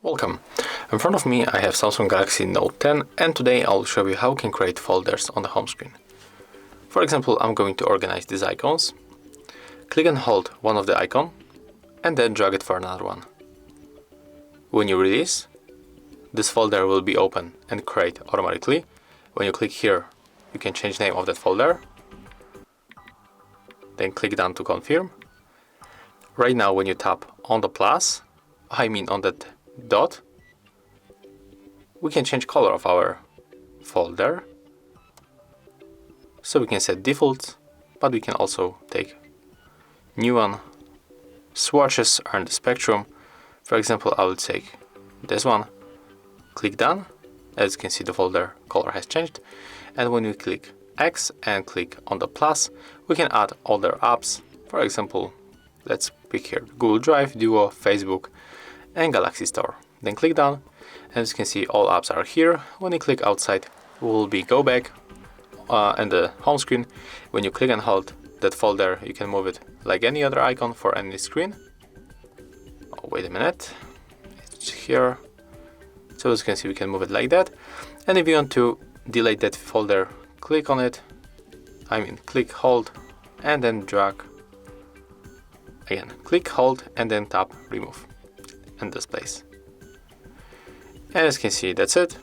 Welcome. In front of me I have Samsung Galaxy Note 10, and today I'll show you how you can create folders on the home screen. For example, I'm going to organize these icons. Click and hold one of the icon and then drag it for another one. When you release, this folder will be open and create automatically. When you click here, you can change the name of that folder. Then click down to confirm. Right now when you tap on the plus, on that dot, we can change color of our folder. So we can set default, but we can also take new one. Swatches are in the spectrum. For example, I will take this one. Click done. As you can see, the folder color has changed. And when we click X and click on the plus, we can add other apps. For example, let's pick here Google Drive, Duo, Facebook, and Galaxy Store. Then click down. As you can see, all apps are here. When you click outside, we will go back in the home screen. When you click and hold that folder, you can move it like any other icon for any screen. Oh, wait a minute, it's here. So as you can see, we can move it like that. And if you want to delete that folder, click on it. Click, hold, and then drag. Again, click, hold, and then tap remove in this place. And as you can see, that's it.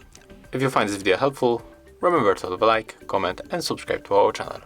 If you find this video helpful, remember to leave a like, comment, and subscribe to our channel.